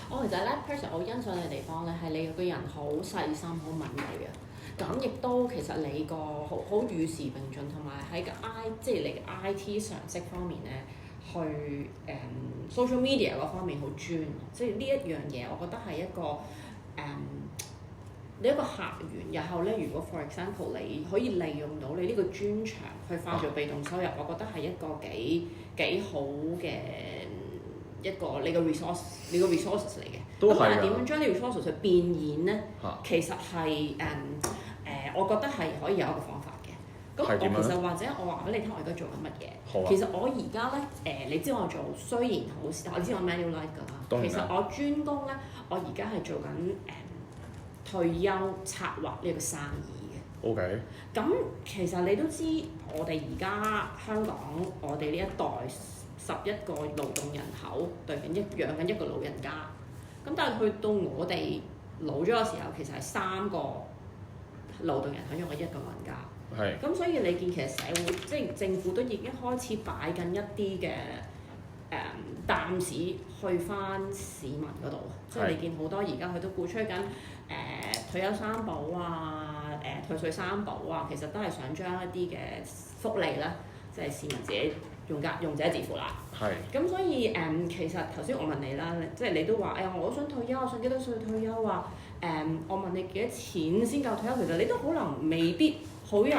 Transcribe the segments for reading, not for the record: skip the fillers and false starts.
我其實咧 person 我欣賞你嘅地方咧，係你個人好細心、好敏鋭嘅。咁亦都其實你個好與時並進，同埋喺個即係你 IT 常識方面咧，去social media 嗰方面好專。即係呢一樣嘢，我覺得係一個你一個客源，然後咧，如果 for example 你可以利用到你呢個專長去化做被動收入，我覺得係一個幾好嘅一個你個 resources 嚟嘅。咁但係點樣將呢個 resources 去變現咧？其實係我覺得係可以有一個方法嘅。咁我其實或者我話俾你聽，我而家做緊乜嘢？其實我而家咧你知我做雖然好，你知我 Manulife 㗎啦。其實我專攻咧，我而家係做緊退休策劃呢個生意嘅。OK。咁其實你都知，我哋而家香港，我哋呢一代11個勞動人口對緊養緊一個老人家。咁但係去到我哋老咗嘅時候，其實係3個勞動人口養緊一個老人家。係。咁所以你見其實社會即係政府都已經開始擺緊一啲嘅擔子去翻市民嗰度。即係你見好多而家佢都鼓吹緊退休三保啊、退稅三保啊，其實都係想將一啲嘅福利咧，即係市民自己用者自負啦。係。咁所以其實頭先我問你啦，即係你都話我想退休，我想幾多歲退休啊？我問你幾多錢先夠退休？其實你都可能未必好有一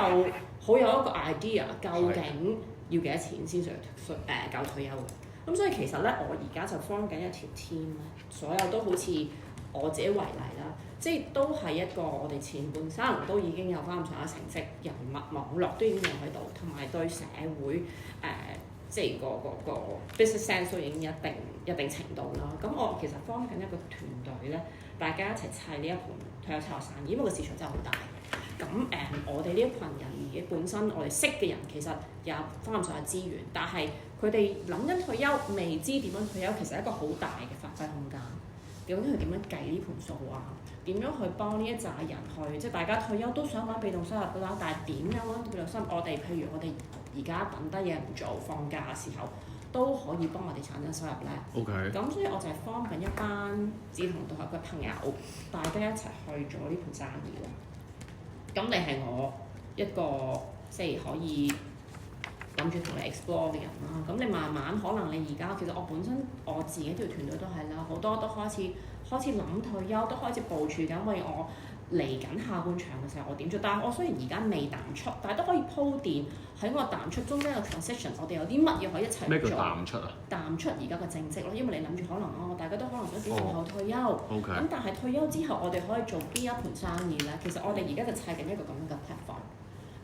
個 idea， 究竟要幾多錢先夠退休嘅？咁所以其實咧，我而家就 form 緊一條 team 咧，所有都好似我自己為例啦，即係都係一個我哋前半生都已經有翻咁上下成績，人物網絡都已經有喺度，同埋對社會即係個 business sense 都已經一定程度啦。咁我其實 form 緊一個團隊咧，大家一齊砌呢一盤退休策劃生意，因為個市場真係好大。咁我哋呢一群人嘅本身，我哋識嘅人其實有翻咁上下資源，但係佢哋諗緊退休，未知點樣退休，其實係一個好大嘅發揮空間。究竟佢點樣計呢盤數啊？點樣去幫呢一紮人去？即係大家退休都想揾被動收入㗎啦，但係點樣揾被動收入？譬如我哋而家等低嘢唔做，放假嘅時候都可以幫我哋產生收入咧。OK。咁所以我就係 form 緊一班志同道合嘅朋友，大家一齊去做呢盤生意咯。咁你係我一個即係可以諗住同你 explore 嘅人啦。咁你慢慢可能你而家其實我本身我自己條團隊都係啦，好多都開始諗退休，都開始部署緊，為我嚟緊下半場嘅時候我點做。但係我雖然而家未彈出，但係都可以鋪墊喺我彈出中間嘅 transition， 我哋有啲乜嘢可以一齊做。咩叫彈出啊？彈出而家嘅正職咯，因為你諗住可能大家都可能想幾年後退休。OK。咁但係退休之後，我哋可以做邊一盤生意咧？其實我哋而家就砌緊一個咁樣嘅 platform。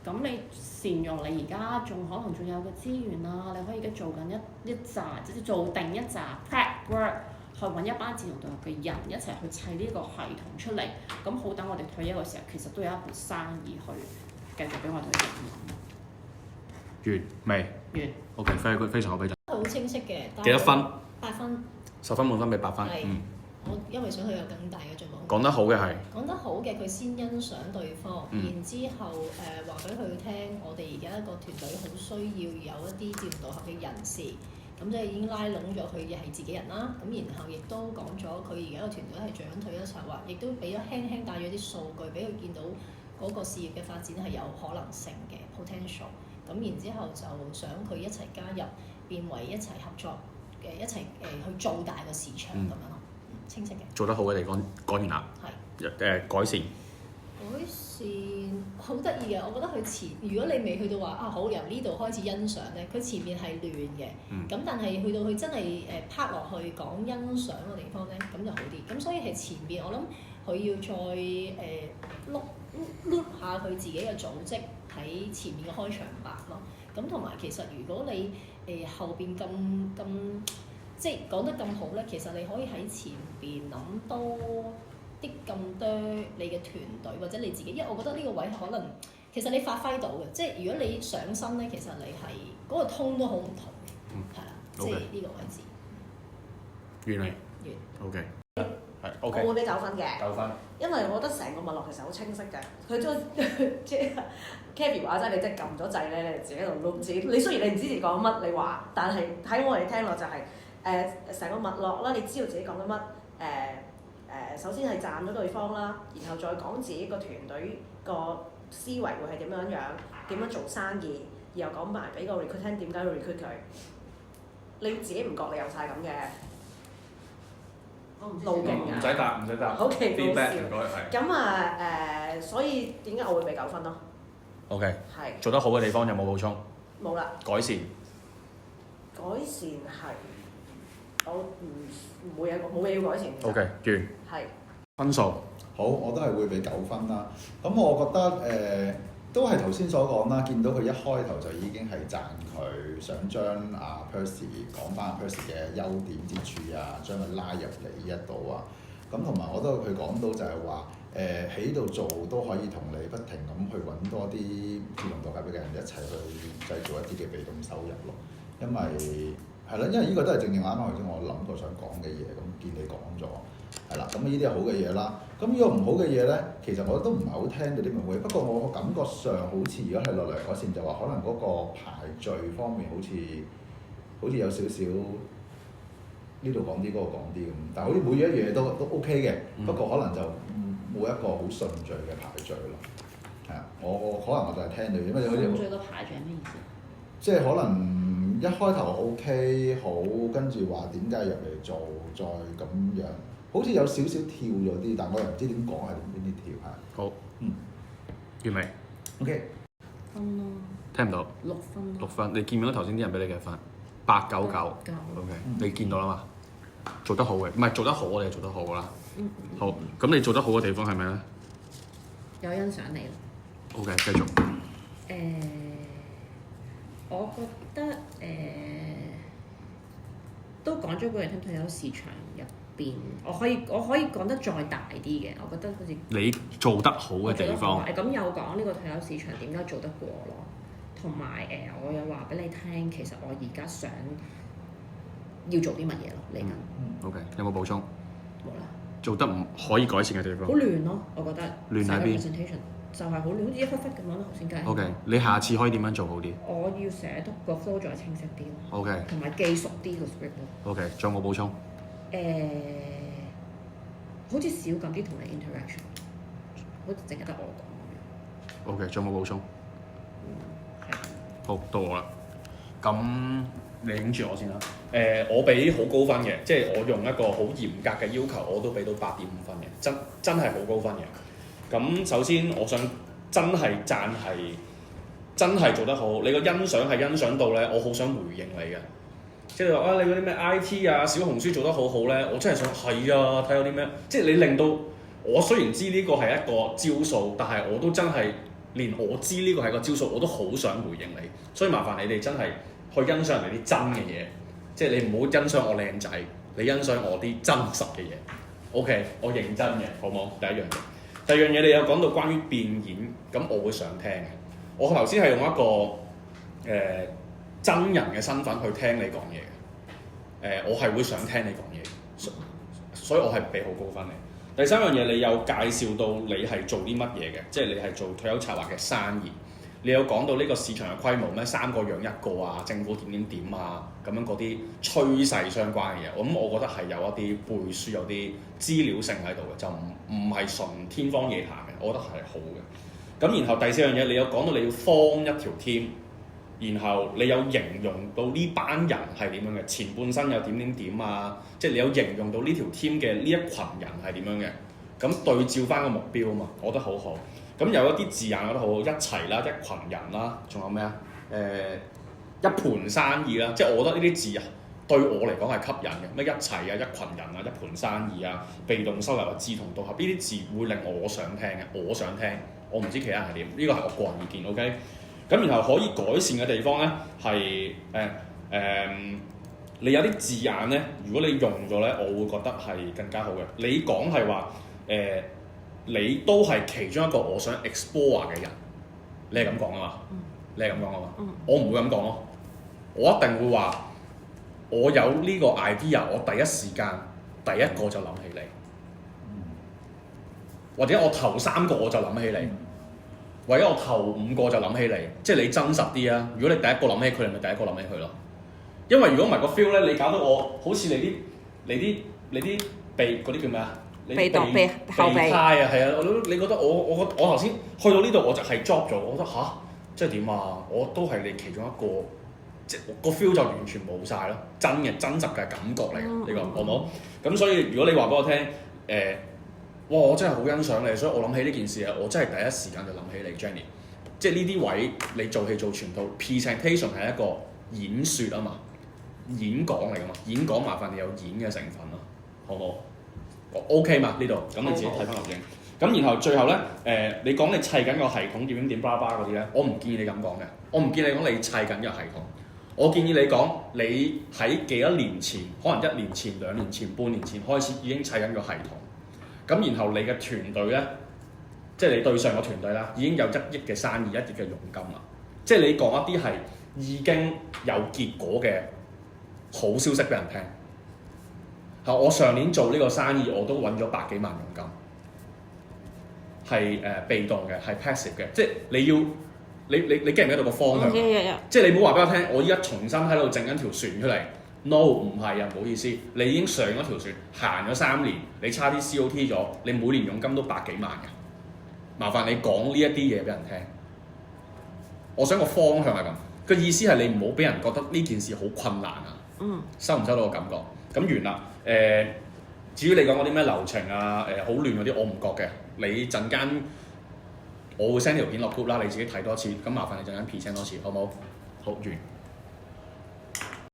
咁你善用你而家仲可能仲有嘅資源啦，你可以而家做緊一紮，即係做定一紮 prep work， 去揾一班志同道合嘅人一齊去砌呢個系統出嚟。咁好等我哋退休嘅時候，其實都有一盤生意去繼續俾我哋去營運。完未？完。OK，very good，非常好，非常。好清晰嘅。幾多分？8分。10分滿分俾8分。我因為想佢有更大嘅進步。講得好嘅係。講得好嘅，佢先欣賞對方，然之後話俾佢聽，我哋而家一個團隊好需要有一啲志同道合嘅人士，咁即係已經拉攏咗佢嘅係自己人啦。咁然後亦都講咗佢而家個團隊係做緊退休策劃，亦都俾咗輕帶咗啲數據俾佢見到嗰個事業嘅發展係有可能性嘅 potential。咁然之後就想佢一齊加入，變為一齊合作嘅一齊去做大個市場咁樣咯。清晰嘅。做得好嘅地方講完啦。係。改善。改善好得意嘅，我覺得佢如果你未去到話好由呢度開始欣賞咧，佢前面係亂嘅。咁但係去到佢真係拍落去講欣賞嘅地方咧，咁就好啲。咁所以係前邊我諗佢要再碌下佢自己嘅組織喺前面嘅開場白咯。咁同埋其實如果你後邊咁即係講得咁好咧，其實你可以喺前邊諗多啲咁多你嘅團隊或者你自己，因為我覺得呢個位可能其實你發揮到嘅，即係如果你上身咧，其實你係嗰個通都好唔同嘅，係啦，即係呢個位置。完未？完。OK。係 OK。我會俾9分嘅。9分。因為我覺得成個脈絡其實好清晰嘅，佢將即係 Kathy 話齋，你即係撳咗掣咧，你自己喺度撈自己。你雖然你唔知自己講乜，你話，但係喺我哋聽落就係成個脈絡啦，你知道自己講緊乜首先係讚咗對方啦，然後再講自己個團隊個思維會係點樣，點樣做生意，然後講埋俾個 recruit 聽點解要 recruit 佢。你自己唔覺你有晒咁嘅路徑㗎。唔使答。好奇好笑。唔該係。咁所以點解我會俾9分咯 OK。係。做得好嘅地方有冇補充？冇啦。改善。改善係，我唔會有冇嘢要改善。OK，完。係。分數。好，我都係會俾9分啦。咁我覺得都係頭先所講啦，見到佢一開頭就已經係讚佢，想將Percy 講翻Percy 嘅優點之處啊，將佢拉入嚟呢一度啊。咁同埋我都佢講到就係話喺度做都可以同你不停咁去揾多啲志同道合嘅人一齊去製造一啲嘅被動收入咯。因為係啦，因為呢個都係正啱啱頭先我諗過想講嘅嘢，咁見你講咗。係啦，咁呢啲係好嘅嘢啦。咁呢個唔好嘅嘢咧，其實我都唔係好聽到啲咩嘢。不過我感覺上好似如果係落嚟改善，就話可能嗰個排序方面好似有少少呢度講啲，嗰個講啲咁。但係好似每一樣嘢都 OK 嘅，不過可能就冇一個好順序嘅排序咯。係啊，我可能我就係聽到，因為好似順序個排序係咩意思？即係可能一開頭 OK 好，跟住話點解入嚟做，再咁樣。好似有少少跳咗啲，但我又唔知點講係邊啲跳係。好，完未 ？OK。分咯。聽唔到。6分。6分，你見唔見到頭先啲人俾你幾分？899。OK，你見到啦嘛？做得好嘅，唔係做得好，我哋做得好噶啦。好，咁你做得好嘅地方係咩咧？有欣賞你咯。OK，繼續。我覺得都講咗俾人聽，退休市場入邊，我可以講得再大啲嘅，我覺得好似你做得好嘅地方。咁有講呢個退休市場點解做得過咯，同埋我有話俾你聽，其實我而家想要做啲乜嘢咯嚟緊。OK， 有冇補充？冇啦。做得唔可以改善嘅地方。好亂咯，我覺得。亂喺邊？ presentation 就係好亂，好似一忽忽咁樣咯，頭先計。OK，你下次可以點樣做好啲？我要寫得個 flow 再清晰啲咯。OK。同埋記熟啲個 script 咯。OK，仲有冇補充？好似少咁啲同你 interaction， 好似淨係得我講。OK，仲有冇補充？係。好，到我啦。咁你影住我先啦。我俾好高分嘅，即係我用一個好嚴格嘅要求，我都俾到8.5分嘅，真係好高分嘅。咁首先我想真係讚係真係做得好，你個欣賞係欣賞到咧，我好想回應你嘅。即係話你嗰啲咩 IT 啊、小紅書做得好好咧，我真係想係啊，睇有啲咩，即係你令到我雖然知呢個係一個招數，但係我都真係連我知呢個係個招數，我都好想回應你。所以麻煩你哋真係去欣賞人哋啲真嘅嘢，即係你唔好欣賞我靚仔，你欣賞我啲真實嘅嘢。OK， 我認真嘅，好冇？第一樣嘢。第二樣嘢，你有講到關於變演，咁我會想聽嘅。我頭先係用一個真人嘅身份去聽你講嘢嘅。我係會想聽你講嘢，所以我係俾好高分嘅。第三樣嘢，你有介紹到你係做啲乜嘢嘅，即係你係做退休策劃嘅生意。你有講到呢個市場嘅規模咩？3個養1個啊，政府點啊，咁樣嗰啲趨勢相關嘅嘢，咁我覺得係有一啲背書，有啲資料性喺度嘅，就唔係純天方夜譚嘅，我覺得係好嘅。咁然後第四樣嘢，你有講到你要form一條 team，然後你有形容到呢班人係點樣嘅，前半生有點啊，即係你有形容到呢條 team 嘅呢一群人係點樣嘅，咁對照翻個目標啊嘛，我覺得好好。咁有一啲字眼我覺得好好，一齊啦，一群人啦，仲有咩啊？一盤生意啦，即係我覺得呢啲字啊，對我嚟講係吸引嘅。咩一齊啊，一群人啊，一盤生意啊，被動收入啊，志同道合，呢啲字會令我想聽嘅，我想聽。我唔知其他人係點，呢個係我個人意見。OK。咁然後可以改善嘅地方咧係你有啲字眼咧，如果你用咗咧，我會覺得係更加好嘅。你講係話你都係其中一個我想 explore 嘅人，你係咁講啊嘛？你係咁講啊嘛？我唔會咁講咯，我一定會話我有呢個 idea，我第一時間第一個就諗起你，或者我頭3個我就諗起你，或者我頭5個就諗起你，即係你真實啲啊！如果你第一個諗起佢，你咪第一個諗起佢咯。因為如果唔係個 feel 咧，你搞到我好似你啲鼻嗰啲叫咩啊？鼻後鼻胎啊，係啊，你覺得我頭先去到呢度我就係 drop 咗，我覺得吓，即係點啊？我都係你其中一個，即係個 feel 就完全冇晒咯，真實嘅感覺嚟嘅呢個，好唔好？咁所以如果你話俾我聽，哇！我真係好欣賞你，所以我諗起呢件事啊，我真係第一時間就諗起你 Jenny， 即係呢啲位你做戲做全套 presentation 係一個演說啊嘛，演講嚟噶嘛，演講麻煩你有演嘅成分咯，好唔好？OK 嘛呢度，咁你自己睇翻錄影。咁然後最後咧，你講你砌緊個系統點巴拉嗰啲咧，我唔建議你咁講嘅。我唔建議你講你砌緊個系統，我建議你講你喺幾多年前，可能1年前、2年前、半年前開始已經砌緊個系統。咁然後你嘅團隊咧，即係你對上個團隊啦，已經有1億嘅生意、1億嘅佣金啦。即係你講一啲係已經有結果嘅好消息俾人聽。我上年做呢個生意，我都揾咗百幾萬佣金，係被動嘅，係 passive 嘅，即係你要你 get 唔 get 到個方向？即係你唔好話俾我聽，我依家重新喺度整緊條船出嚟。No， 唔係啊，唔好意思，你已經上咗條船，行咗3年，你差啲 COT 咗，你每年佣金都百幾萬嘅。麻煩你講呢一啲嘢俾人聽。我想個方向係咁，個意思係你唔好俾人覺得呢件事好困難啊。收唔收到個感覺？咁完啦。至於你講嗰啲咩流程啊，好亂嗰啲，我唔覺嘅。你陣間我會 send 條片落 group 啦，你自己睇多次。咁麻煩你陣間 present 多次，好唔好？好完。